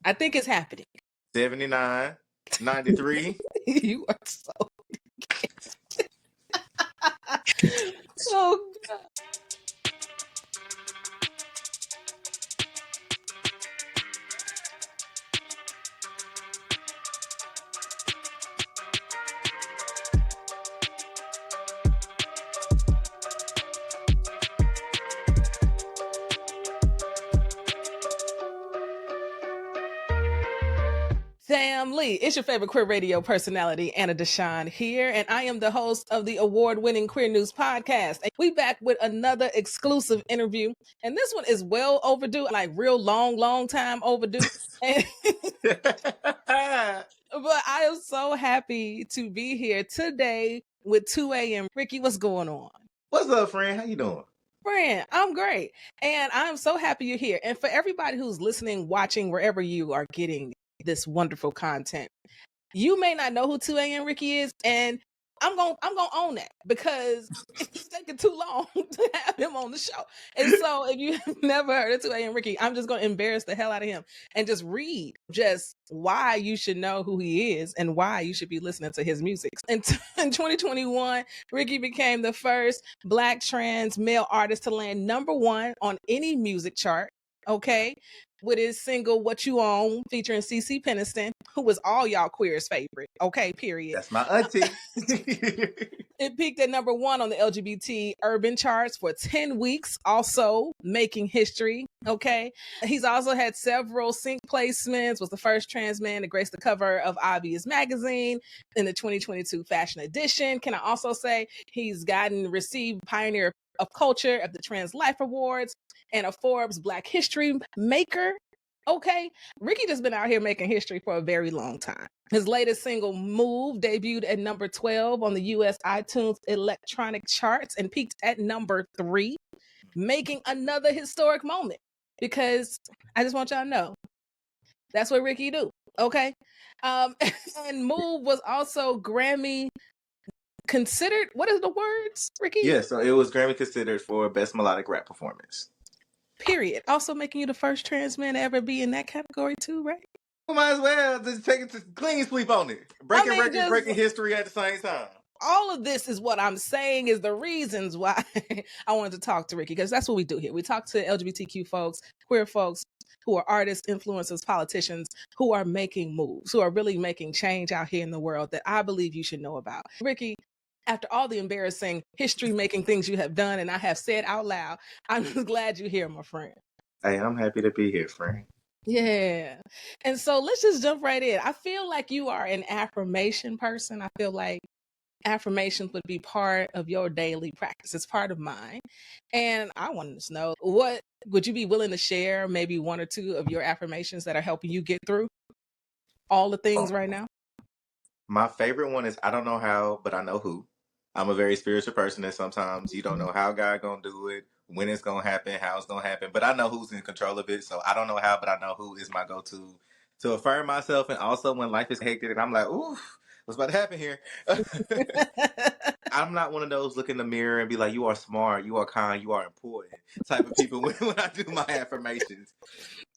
I think it's happening. 79, 93. You are so oh God. Family, it's your favorite queer radio personality, Anna Deshawn here, and I am the host of the award-winning Queer News Podcast. And we back with another exclusive interview, and this one is well overdue, like real long time overdue. But I am so happy to be here today with 2 a.m. Ricky, what's going on? What's up, friend? How you doing? Friend, I'm great. And I'm so happy you're here. And for everybody who's listening, watching, wherever you are getting this wonderful content, you may not know who 2 a.m. Ricky is, and I'm gonna own that because it's taking too long to have him on the show. And so if you've never heard of 2 a.m. Ricky, I'm just gonna embarrass the hell out of him and just read just why you should know who he is and why you should be listening to his music. In 2021, Ricky became the first Black trans male artist to land #1 on any music chart. Okay, with his single "What You Own" featuring CeCe Peniston, who was all y'all queers' favorite. Okay, period. That's my auntie. It peaked at #1 on the LGBT urban charts for 10 weeks, also making history. Okay. He's also had several sync placements, was the first trans man to grace the cover of Obvious magazine in the 2022 fashion edition. Can I also say he's received Pioneer of Culture at the Trans Life Awards and a Forbes Black History Maker. Okay, Ricky just been out here making history for a very long time. His latest single, Move, debuted at #12 on the US iTunes electronic charts and peaked at #3, making another historic moment. Because I just want y'all to know, that's what Ricky do, okay? And Move was also Grammy considered, what is the words, Ricky? Yeah, so it was Grammy considered for Best Melodic Rap Performance. Period. Also making you the first trans man to ever be in that category too, right? We might as well just take it to clean sweep on it. Breaking records, breaking history at the same time. All of this is what I'm saying is the reasons why I wanted to talk to Ricky, because that's what we do here. We talk to LGBTQ folks, queer folks who are artists, influencers, politicians, who are making moves, who are really making change out here in the world that I believe you should know about. Ricky, after all the embarrassing history-making things you have done and I have said out loud, I'm just glad you're here, my friend. Hey, I'm happy to be here, friend. Yeah. And so let's just jump right in. I feel like you are an affirmation person. I feel like affirmations would be part of your daily practice. It's part of mine. And I wanted to know, what would you be willing to share, maybe 1 or 2 of your affirmations that are helping you get through all the things right now? My favorite one is I don't know how, but I know who. I'm a very spiritual person, and sometimes you don't know how God gonna do it, when it's gonna happen, how it's gonna happen, but I know who's in control of it. So I don't know how, but I know who is my go-to to affirm myself. And also when life is hectic and I'm like, ooh, what's about to happen here? I'm not one of those look in the mirror and be like, you are smart, you are kind, you are important type of people when I do my affirmations.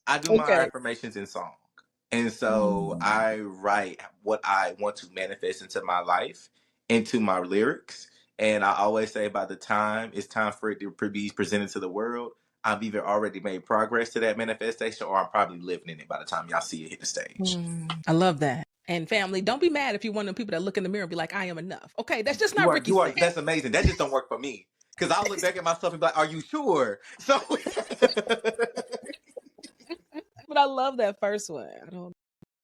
I do my affirmations in song. And so I write what I want to manifest into my life, into my lyrics. And I always say by the time it's time for it to be presented to the world, I've either already made progress to that manifestation or I'm probably living in it by the time y'all see it hit the stage. I love that. And family, don't be mad if you're one of the people that look in the mirror and be like, I am enough. Okay, that's just not Ricky. That's amazing. That just don't work for me. Because I'll look back at myself and be like, are you sure? So But I love that first one. I don't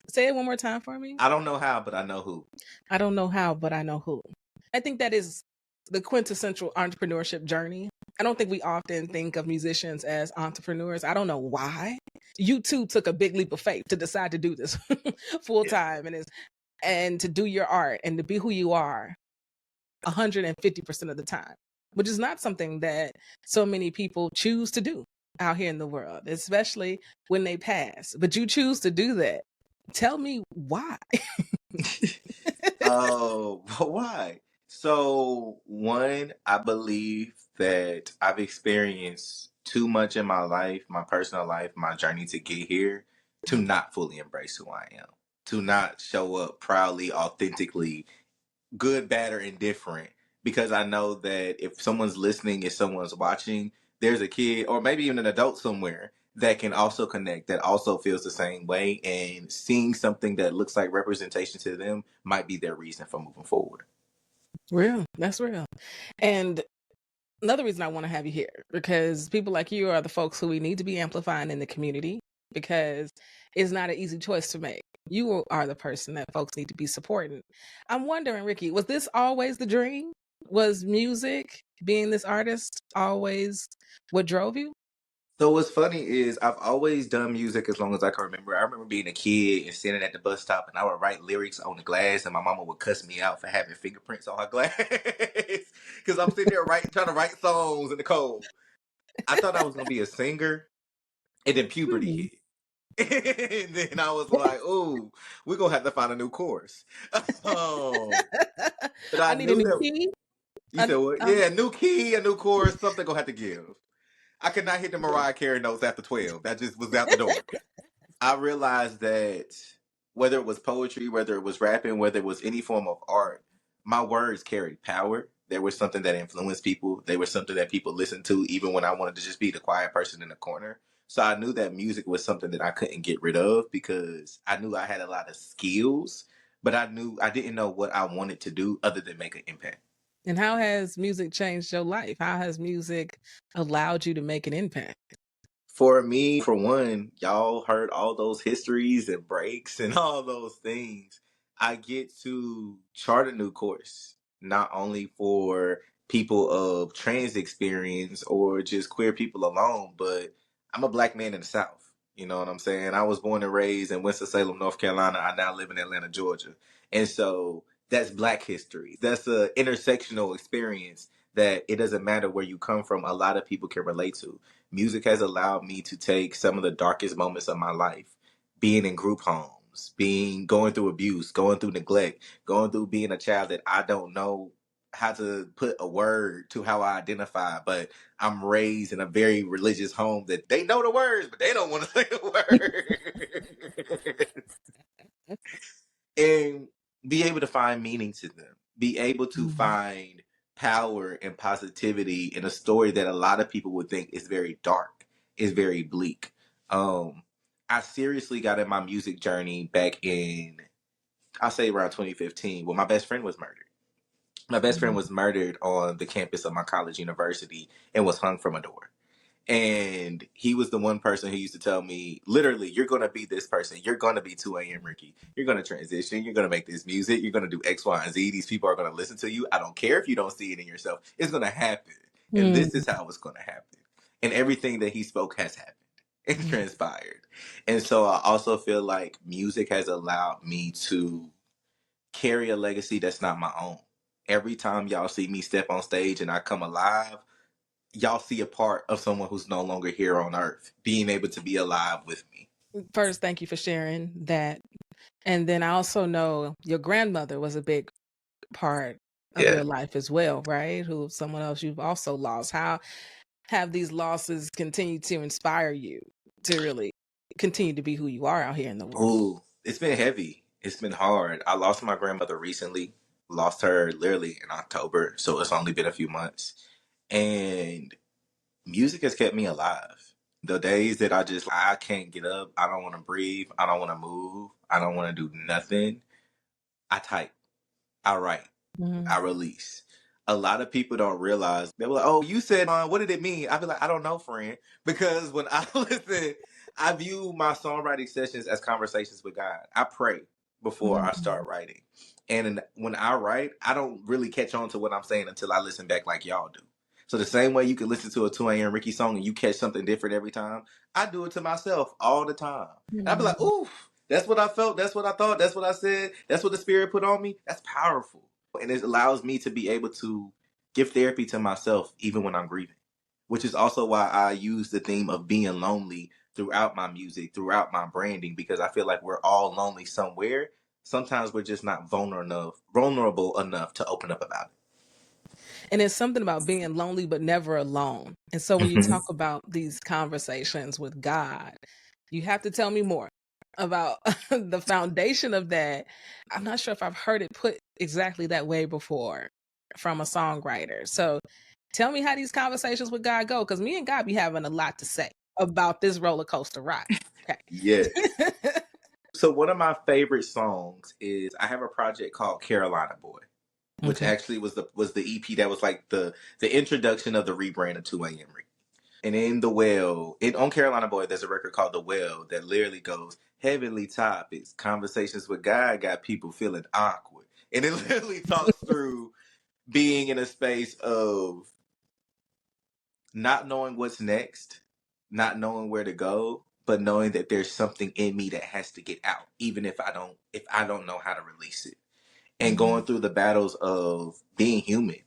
say it one more time for me. I don't know how, but I know who. I don't know how, but I know who. I think that is the quintessential entrepreneurship journey. I don't think we often think of musicians as entrepreneurs. I don't know why. You too took a big leap of faith to decide to do this full time and to do your art and to be who you are 150% of the time, which is not something that so many people choose to do out here in the world, especially when they pass. But you choose to do that. Tell me why. Oh, why? So, one, I believe that I've experienced too much in my life, my personal life, my journey to get here, to not fully embrace who I am, to not show up proudly, authentically, good, bad, or indifferent. Because I know that if someone's listening, if someone's watching, there's a kid or maybe even an adult somewhere that can also connect, that also feels the same way. And seeing something that looks like representation to them might be their reason for moving forward. Real. That's real. And another reason I want to have you here, because people like you are the folks who we need to be amplifying in the community, because it's not an easy choice to make. You are the person that folks need to be supporting. I'm wondering, Ricky, was this always the dream? Was music, being this artist, always what drove you? So what's funny is I've always done music as long as I can remember. I remember being a kid and standing at the bus stop and I would write lyrics on the glass and my mama would cuss me out for having fingerprints on her glass. Because I'm sitting there trying to write songs in the cold. I thought I was gonna be a singer, and then puberty Hmm. hit. And then I was like, "Ooh, we're gonna have to find a new course." um, but I I need a knew new that key. you said what? Yeah, a new key, a new course, something gonna have to give. I could not hit the Mariah Carey notes after 12. That just was out the door. I realized that whether it was poetry, whether it was rapping, whether it was any form of art, my words carried power. There was something that influenced people. They were something that people listened to, even when I wanted to just be the quiet person in the corner. So I knew that music was something that I couldn't get rid of because I knew I had a lot of skills, but I didn't know what I wanted to do other than make an impact. And how has music changed your life? How has music allowed you to make an impact? For me, for one, y'all heard all those histories and breaks and all those things. I get to chart a new course, not only for people of trans experience or just queer people alone, but I'm a black man in the South. You know what I'm saying? I was born and raised in Winston-Salem, North Carolina. I now live in Atlanta, Georgia. And so that's black history. That's a intersectional experience that it doesn't matter where you come from, a lot of people can relate to. Music has allowed me to take some of the darkest moments of my life, being in group homes, being going through abuse, going through neglect, going through being a child that I don't know how to put a word to how I identify, but I'm raised in a very religious home that they know the words, but they don't want to say the words. And be able to find meaning to them, be able to Mhm. find power and positivity in a story that a lot of people would think is very dark, is very bleak. Um, I seriously got in my music journey back in, I'll say around 2015, when my best friend was murdered. My best friend Mhm. was murdered on the campus of my college university and was hung from a door. And he was the one person who used to tell me, literally, you're going to be this person. You're going to be 2 a.m. Ricky. You're going to transition. You're going to make this music. You're going to do X, Y, and Z. These people are going to listen to you. I don't care if you don't see it in yourself. It's going to happen. And this is how it's going to happen. And everything that he spoke has happened. It's Mhm. transpired. And so I also feel like music has allowed me to carry a legacy that's not my own. Every time y'all see me step on stage and I come alive, y'all see a part of someone who's no longer here on earth being able to be alive with me. First, thank you for sharing that. And then I also know your grandmother was a big part of Yeah. your life as well, right? Who someone else you've also lost. How have these losses continued to inspire you to really continue to be who you are out here in the world? Ooh, it's been heavy. It's been hard. I lost my grandmother recently. Lost her literally in October, so it's only been a few months. And music has kept me alive. The days that I can't get up, I don't want to breathe, I don't want to move, I don't want to do nothing. I type, I write, I Mhm. release. A lot of people don't realize. They were like, "Oh, you said, what did it mean?" I be like, "I don't know, friend," because when I listen, I view my songwriting sessions as conversations with God. I pray before I Mhm. start writing, and when I write, I don't really catch on to what I'm saying until I listen back, like y'all do. So the same way you can listen to a 2 a.m. Ricky song and you catch something different every time, I do it to myself all the time. And I be like, Mhm. "Oof, that's what I felt. That's what I thought. That's what I said. That's what the Spirit put on me." That's powerful. And it allows me to be able to give therapy to myself even when I'm grieving, which is also why I use the theme of being lonely throughout my music, throughout my branding, because I feel like we're all lonely somewhere. Sometimes we're just not vulnerable enough to open up about And it's something about being lonely but never alone. And so when it. you talk about these conversations with God, you have to tell me more. about the foundation of that. I'm not sure if I've heard it put exactly that way before from a songwriter. So tell me how these conversations with God go, because me and God be having a lot to say about this roller coaster ride. Okay. Yes. So one of my favorite songs is I have a project called Carolina Boy, which Okay. actually was the EP that was like the introduction of the rebrand of 2 a.m. And in The Well, on Carolina Boy, there's a record called The Well that literally goes, heavenly topics, conversations with God got people feeling awkward. And it literally talks through being in a space of not knowing what's next, not knowing where to go, but knowing that there's something in me that has to get out, even if I don't know how to release it. And Mhm. going through the battles of being human.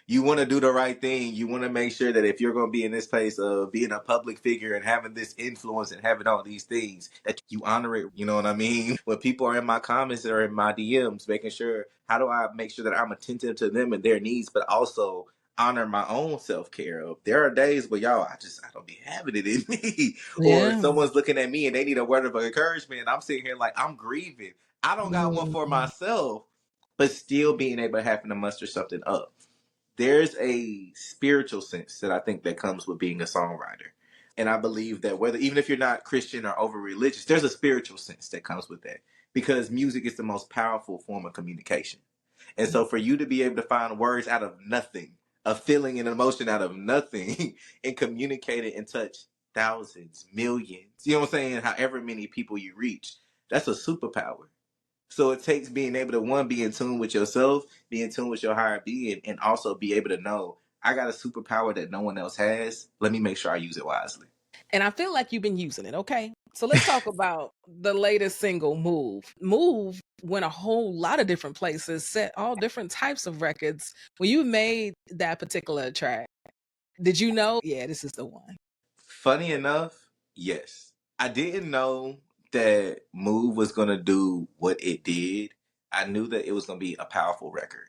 You want to do the right thing. You want to make sure that if you're going to be in this place of being a public figure and having this influence and having all these things, that you honor it. You know what I mean? When people are in my comments or in my DMs, making sure, how do I make sure that I'm attentive to them and their needs, but also honor my own self-care of. There are days where I don't be having it in me. Or Yeah. someone's looking at me and they need a word of encouragement. And I'm sitting here like I'm grieving. I don't got one for Mhm. myself, but still being able to happen to muster something up. There's a spiritual sense that I think that comes with being a songwriter. And I believe that whether even if you're not Christian or over religious, there's a spiritual sense that comes with that. Because music is the most powerful form of communication. And so for you to be able to find words out of nothing, a feeling and emotion out of nothing, and communicate it and touch thousands, millions, you know what I'm saying? However many people you reach, that's a superpower. So it takes being able to one, be in tune with yourself, be in tune with your higher being, and also be able to know I got a superpower that no one else has. Let me make sure I use it wisely. And I feel like you've been using it. Okay. So let's talk about the latest single, Move. Move went a whole lot of different places, set all different types of records. When you made that particular track, did you know, yeah, this is the one? Funny enough, yes. I didn't know that Move was gonna do what it did. I knew that it was gonna be a powerful record.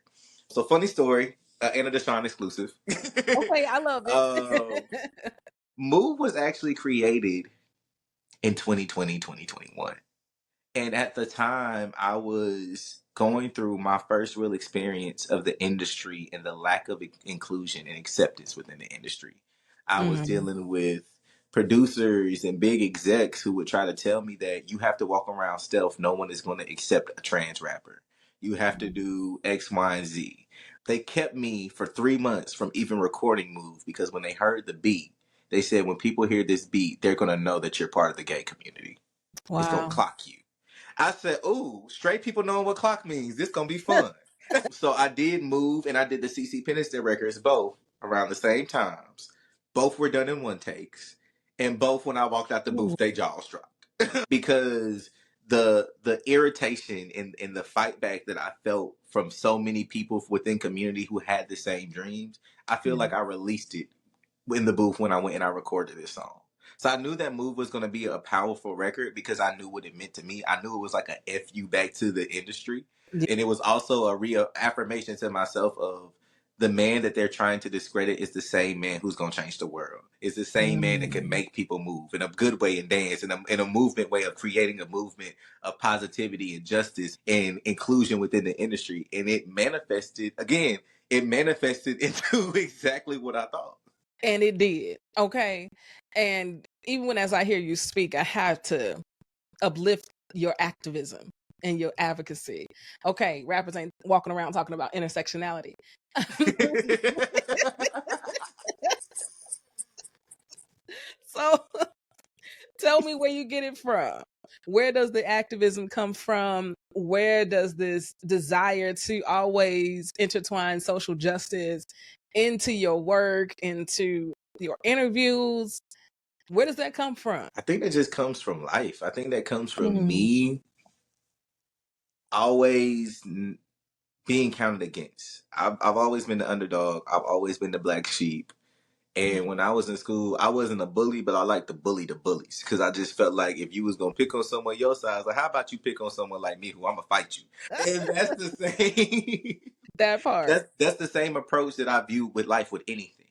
So funny story, Anna Deshawn exclusive. Okay, I love it. um, Move was actually created in 2020, 2021. And at the time, I was going through my first real experience of the industry and the lack of inclusion and acceptance within the industry. I was Mhm. dealing with producers and big execs who would try to tell me that you have to walk around stealth. No one is going to accept a trans rapper. You have to do X, Y, and Z. They kept me for 3 months from even recording Move because when they heard the beat, they said when people hear this beat, they're going to know that you're part of the gay community. It's going to Wow. clock you. I said, "Ooh, straight people knowing what clock means. This gonna be fun." So I did Move, and I did the CC Peniston records both around the same times. Both were done in one takes, and both when I walked out the booth, they jaws dropped because the irritation and the fight back that I felt from so many people within community who had the same dreams. I feel Yeah. like I released it in the booth when I went and I recorded this song. So I knew that Move was going to be a powerful record because I knew what it meant to me. I knew it was like a fu back to the industry, Yeah. and it was also a reaffirmation to myself of the man that they're trying to discredit is the same man who's going to change the world. Is the same man that can Mm. make people move in a good way and dance in a movement way of creating a movement of positivity and justice and inclusion within the industry. And it manifested again. It manifested into exactly what I thought. And it did. Okay. And even when as I hear you speak, I have to uplift your activism and your advocacy. Okay, rappers ain't walking around talking about intersectionality. So tell me where you get it from. Where does the activism come from? Where does this desire to always intertwine social justice into your work, into your interviews? Where does that come from? I think that just comes from life. I think that comes from Mm, me always being counted against. I've always been the underdog. I've always been the black sheep. And when I was in school, I wasn't a bully, but I liked to bully the bullies because I just felt like if you was gonna pick on someone your size, like how about you pick on someone like me who I'm gonna fight you? And that's the same. that part. That's the same approach that I view with life with anything.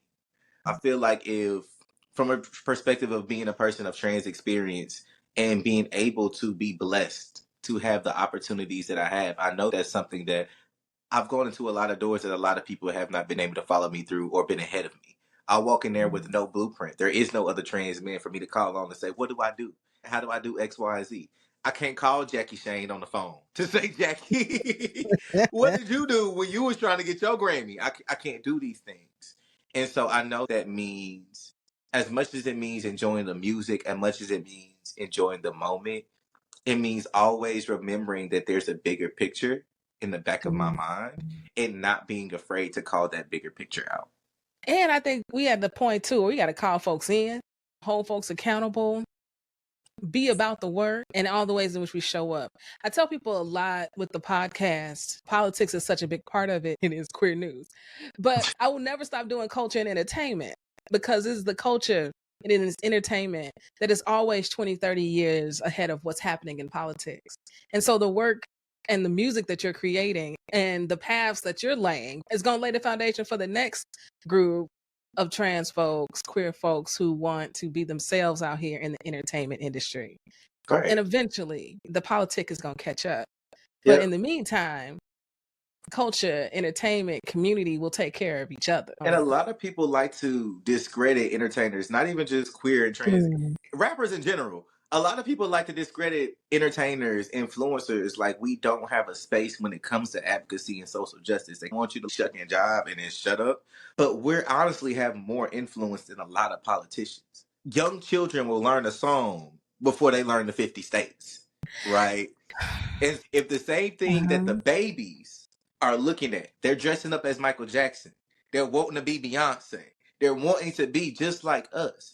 I feel like if from a perspective of being a person of trans experience, and being able to be blessed to have the opportunities that I have. I know that's something that I've gone into a lot of doors that a lot of people have not been able to follow me through or been ahead of me. I walk in there with no blueprint. There is no other trans man for me to call on and say, what do I do? How do I do X, Y, and Z? I can't call Jackie Shane on the phone to say, Jackie, what did you do when you was trying to get your Grammy? I can't do these things. And so I know that means, as much as it means enjoying the music, as much as it means enjoying the moment, it means always remembering that there's a bigger picture in the back of my mind and not being afraid to call that bigger picture out. And I think we at the point too where we got to call folks in, hold folks accountable, be about the work and all the ways in which we show up. I tell people a lot with the podcast, politics is such a big part of it. It is queer news. But I will never stop doing culture and entertainment because this is the culture and it is entertainment that is always 20, 30 years ahead of what's happening in politics. And so the work and the music that you're creating and the paths that you're laying is going to lay the foundation for the next group of trans folks, queer folks who want to be themselves out here in the entertainment industry. Right. And eventually the politic is going to catch up. But in the meantime, culture, entertainment, community will take care of each other. And a lot of people like to discredit entertainers, not even just queer and trans, rappers in general. A lot of people like to discredit entertainers, influencers, like we don't have a space when it comes to advocacy and social justice. They want you to shut your job and then shut up. But we're honestly have more influence than a lot of politicians. Young children will learn a song before they learn the 50 states, right? And if the same thing that the babies are looking at, they're dressing up as Michael Jackson. They're wanting to be Beyonce. They're wanting to be just like us.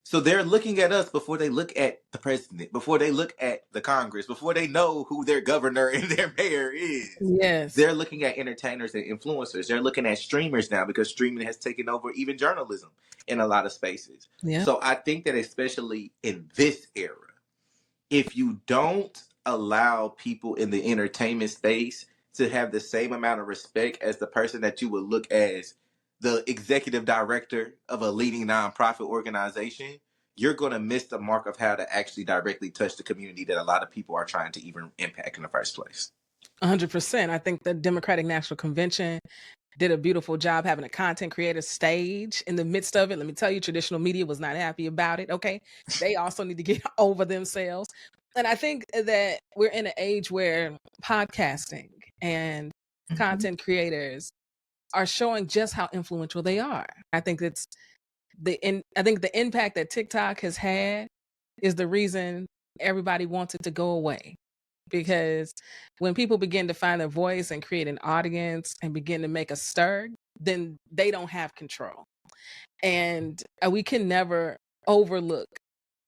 So they're looking at us before they look at the president, before they look at the Congress, before they know who their governor and their mayor is. Yes. They're looking at entertainers and influencers. They're looking at streamers now because streaming has taken over even journalism in a lot of spaces. Yeah. So I think that especially in this era, if you don't allow people in the entertainment space to have the same amount of respect as the person that you would look as the executive director of a leading nonprofit organization, you're going to miss the mark of how to actually directly touch the community that a lot of people are trying to even impact in the first place. 100%. I think the Democratic National Convention did a beautiful job having a content creator stage in the midst of it. Let me tell you, traditional media was not happy about it. Okay. They also need to get over themselves. And I think that we're in an age where podcasting and content creators are showing just how influential they are. I think it's I think the impact that TikTok has had is the reason everybody wants it to go away. Because when people begin to find their voice and create an audience and begin to make a stir, then they don't have control. And we can never overlook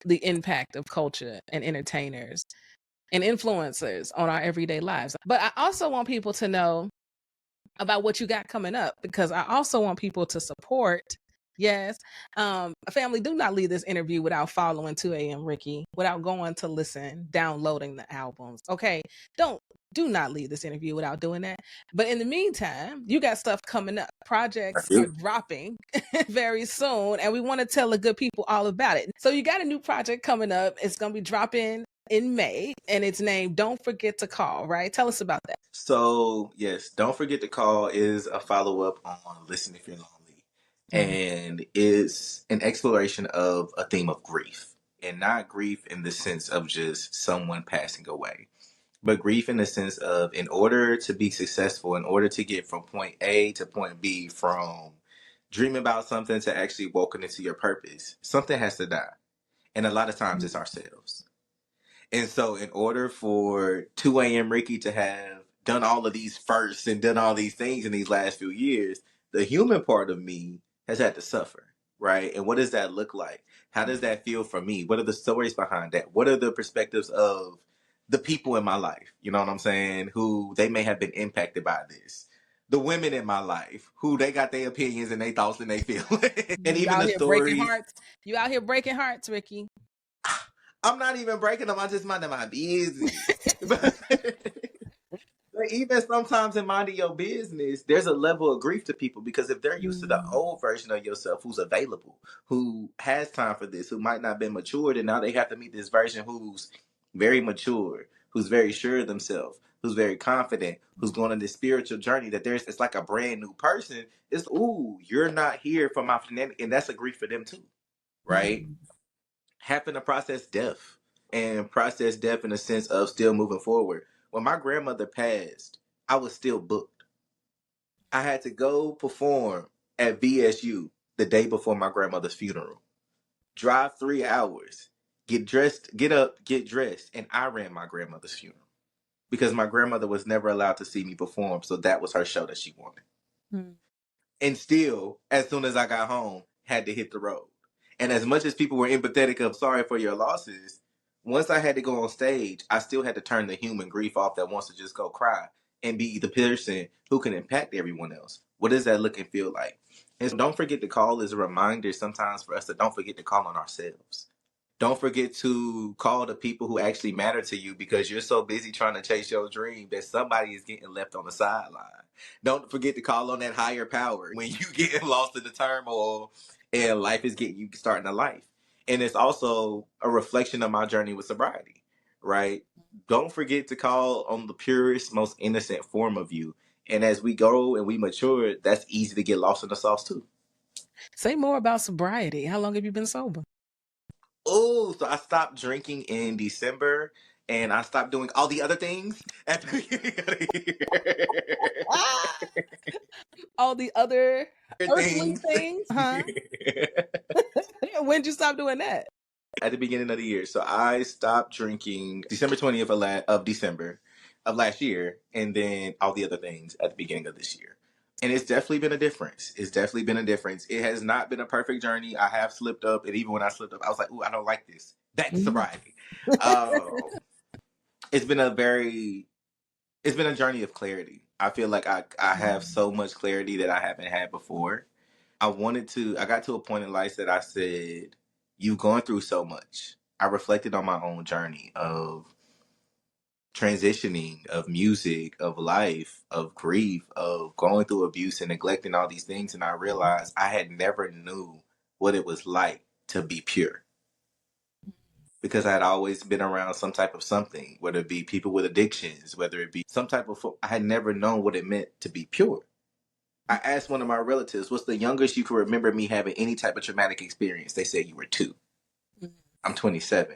the impact of culture and entertainers and influencers on our everyday lives. But I also want people to know about what you got coming up, because I also want people to support. Yes. Family, do not leave this interview without following 2 a.m. Ricky, without going to listen, downloading the albums. Okay. Do not leave this interview without doing that. But in the meantime, you got stuff coming up. Projects are dropping very soon, and we want to tell the good people all about it. So you got a new project coming up. It's going to be dropping in May, and it's named Don't Forget to Call, right? Tell us about that. So, yes, Don't Forget to Call is a follow-up on Listen If You're Lonely. And is an exploration of a theme of grief. And not grief in the sense of just someone passing away, but grief in the sense of, in order to be successful, in order to get from point A to point B, from dreaming about something to actually walking into your purpose, something has to die. And a lot of times it's ourselves. And so in order for 2 a.m. Ricky to have done all of these firsts and done all these things in these last few years, the human part of me has had to suffer, right? And what does that look like? How does that feel for me? What are the stories behind that? What are the perspectives of the people in my life? You know what I'm saying? Who they may have been impacted by this. The women in my life, who they got their opinions and their thoughts and they feel. And even the stories. You out here breaking hearts, Ricky. I'm not even breaking them. I just mind my business. even sometimes in minding your business, there's a level of grief to people because if they're used to the old version of yourself who's available, who has time for this, who might not have been matured, and now they have to meet this version who's very mature, who's very sure of themselves, who's very confident, who's going on this spiritual journey, that it's like a brand new person. It's, ooh, you're not here for my fanatic, and that's a grief for them too, right? Having to process death and process death in the sense of still moving forward. When my grandmother passed, I was still booked. I had to go perform at VSU the day before my grandmother's funeral. Drive 3 hours, get dressed, get up, get dressed, and I ran my grandmother's funeral because my grandmother was never allowed to see me perform, so that was her show that she wanted. And still, as soon as I got home, had to hit the road. And as much as people were empathetic of sorry for your losses, once I had to go on stage, I still had to turn the human grief off that wants to just go cry and be the person who can impact everyone else. What does that look and feel like? And so don't forget to call as a reminder sometimes for us to don't forget to call on ourselves. Don't forget to call the people who actually matter to you because you're so busy trying to chase your dream that somebody is getting left on the sideline. Don't forget to call on that higher power when you get lost in the turmoil and life is getting you starting a life. And it's also a reflection of my journey with sobriety, right? Don't forget to call on the purest, most innocent form of you. And as we go and we mature, that's easy to get lost in the sauce too. Say more about sobriety. How long have you been sober? Oh, so I stopped drinking in December and I stopped doing all the other things at the beginning of the year. All the other earthly Things. things, huh? When did you stop doing that? At the beginning of the year. So I stopped drinking December 20th of December of last year, and then all the other things at the beginning of this year. And it's definitely been a difference. It's definitely been a difference. It has not been a perfect journey. I have slipped up, and even when I slipped up, I was like, "Ooh, I don't like this." That's sobriety. It's been it's been a journey of clarity. I feel like I have so much clarity that I haven't had before. I got to a point in life that I said, you've gone through so much. I reflected on my own journey of transitioning, of music, of life, of grief, of going through abuse and neglecting all these things. And I realized I had never knew what it was like to be pure because I had always been around some type of something, whether it be people with addictions, whether it be some type of, I had never known what it meant to be pure. I asked one of my relatives, what's the youngest you can remember me having any type of traumatic experience? They said you were 2. I'm 27.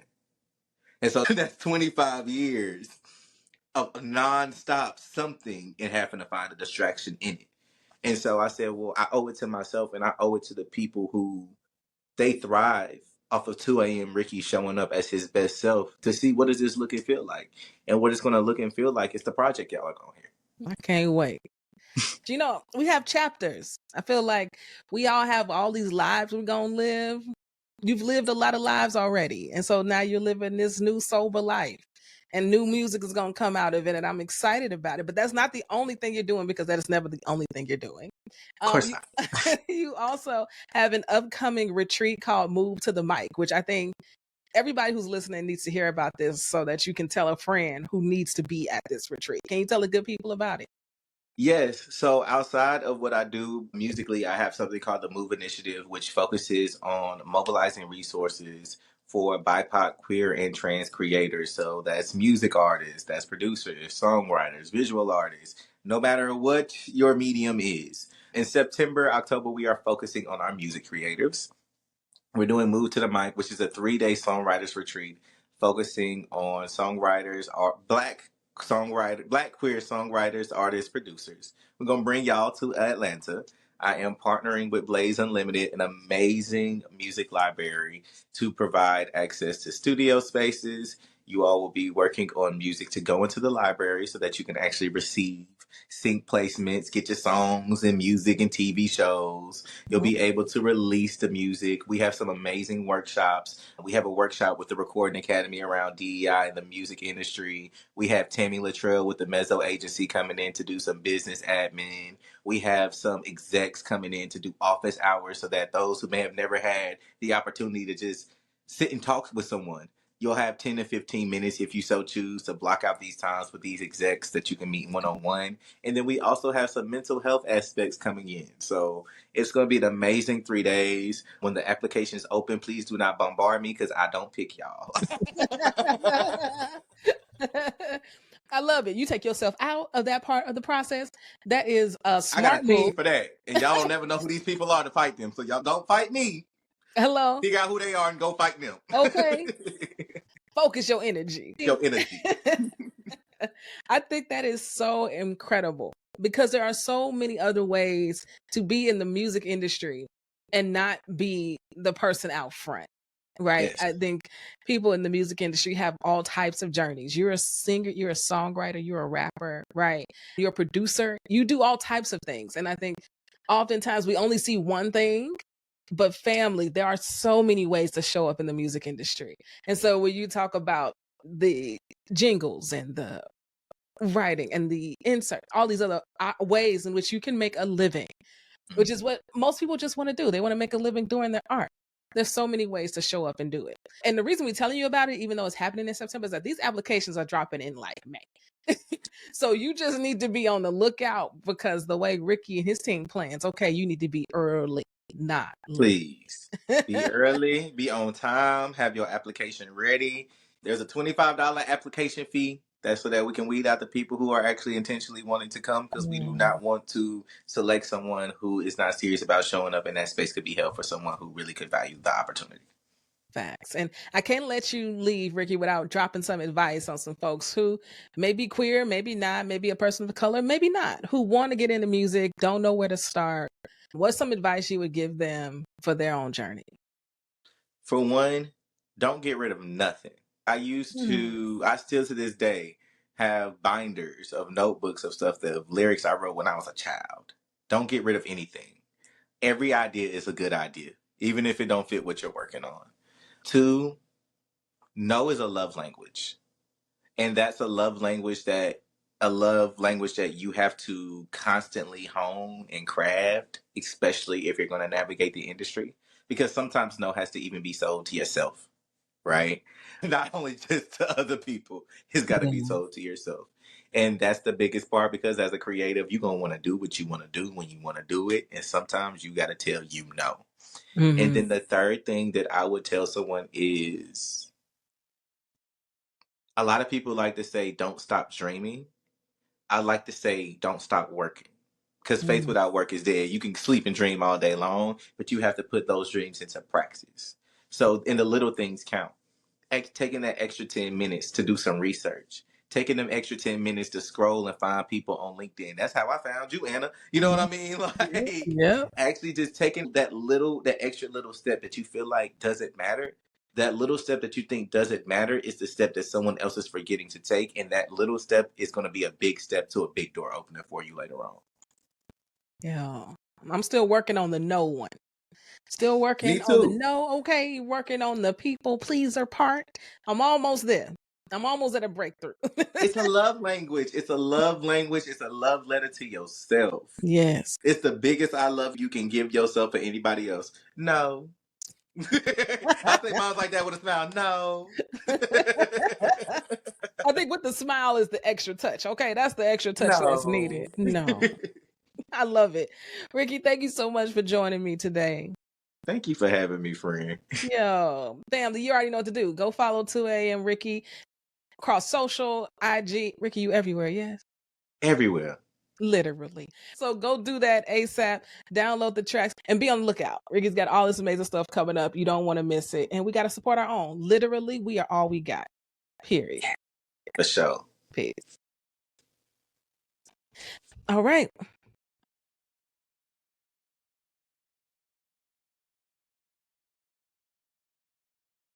And so that's 25 years of nonstop something and having to find a distraction in it. And so I said, well, I owe it to myself and I owe it to the people who they thrive off of 2 a.m. Ricky showing up as his best self to see what does this look and feel like. And what it's going to look and feel like is the project y'all are going to hear. I can't wait. You know, we have chapters. I feel like we all have all these lives we're going to live. You've lived a lot of lives already. And so now you're living this new sober life. And new music is going to come out of it. And I'm excited about it. But that's not the only thing you're doing because that is never the only thing you're doing. Of course not. You also have an upcoming retreat called Move to the Mic, which I think everybody who's listening needs to hear about this so that you can tell a friend who needs to be at this retreat. Can you tell the good people about it? Yes. So outside of what I do musically, I have something called the Move Initiative, which focuses on mobilizing resources for BIPOC, queer, and trans creators. So that's music artists, that's producers, songwriters, visual artists, no matter what your medium is. In September, October, we are focusing on our music creatives. We're doing Move to the Mic, which is a 3-day songwriters retreat focusing on songwriters, or black queer songwriters, artists, producers. We're gonna bring y'all to Atlanta. I am partnering with Blaze Unlimited, an amazing music library, to provide access to studio spaces. You all will be working on music to go into the library so that you can actually receive sync placements, get your songs and music and TV shows. You'll be able to release the music. We have some amazing workshops. We have a workshop with the Recording Academy around DEI in the music industry. We have Tammy Luttrell with the Mezzo Agency coming in to do some business admin. We have some execs coming in to do office hours so that those who may have never had the opportunity to just sit and talk with someone, You'll have 10 to 15 minutes if you so choose to block out these times with these execs that you can meet one-on-one. And then we also have some mental health aspects coming in. So it's going to be an amazing 3 days. When the application is open, please do not bombard me because I don't pick y'all. I love it. You take yourself out of that part of the process. That is a smart I got a team move. for that. And y'all don't never know who these people are to fight them. So y'all don't fight me. Hello. Figure out who they are and go fight them. Okay. Focus your energy. Your energy. I think that is so incredible because there are so many other ways to be in the music industry and not be the person out front. Right. Yes. I think people in the music industry have all types of journeys. You're a singer, you're a songwriter, you're a rapper, right? You're a producer. You do all types of things. And I think oftentimes we only see one thing, but family, there are so many ways to show up in the music industry. And so when you talk about the jingles and the writing and the insert, all these other ways in which you can make a living, which is what most people just want to do. They want to make a living doing their art. There's so many ways to show up and do it. And the reason we're telling you about it, even though it's happening in September, is that these applications are dropping in like May. So you just need to be on the lookout because the way Ricky and his team plans, okay, you need to be early, not late. Please be early, be on time, have your application ready. There's a $25 application fee. That's so that we can weed out the people who are actually intentionally wanting to come, because we do not want to select someone who is not serious about showing up, and that space could be held for someone who really could value the opportunity. Facts. And I can't let you leave, Ricky, without dropping some advice on some folks who may be queer, maybe not, maybe a person of color, maybe not, who want to get into music, don't know where to start. What's some advice you would give them for their own journey? For one, don't get rid of nothing. I still to this day have binders of notebooks of stuff of lyrics I wrote when I was a child. Don't get rid of anything. Every idea is a good idea, even if it don't fit what you're working on. 2, no is a love language. And that's a love language that you have to constantly hone and craft, especially if you're going to navigate the industry. Because sometimes no has to even be sold to yourself, right? Not only just to other people, it's got to be sold to yourself. And that's the biggest part, because as a creative, you're going to want to do what you want to do when you want to do it. And sometimes you got to tell you no. Mm-hmm. And then the third thing that I would tell someone is, a lot of people like to say, don't stop dreaming. I like to say, don't stop working. Because faith without work is dead. You can sleep and dream all day long, but you have to put those dreams into practice. So, in the little things count. Taking that extra 10 minutes to do some research. Taking them extra 10 minutes to scroll and find people on LinkedIn. That's how I found you, Anna. You know what I mean? Like, actually just taking that extra little step that you feel like doesn't matter. That little step that you think doesn't matter is the step that someone else is forgetting to take. And that little step is going to be a big step to a big door opener for you later on. Yeah. I'm still working on the no one. Still working on the no, okay, working on the people pleaser part. I'm almost there. I'm almost at a breakthrough. It's a love language. It's a love language. It's a love letter to yourself. Yes. It's the biggest I love you can give yourself or anybody else. No. I say mine's like that with a smile. No. I think with the smile is the extra touch. Okay, that's the extra touch that's needed. No. I love it. Ricky, thank you so much for joining me today. Thank you for having me, friend. Yo, family, you already know what to do. Go follow 2AM Ricky across social, IG. Ricky, you everywhere, yes? Everywhere. Literally. So go do that ASAP. Download the tracks and be on the lookout. Ricky's got all this amazing stuff coming up. You don't want to miss it. And we got to support our own. Literally, we are all we got. Period. For sure. Peace. All right.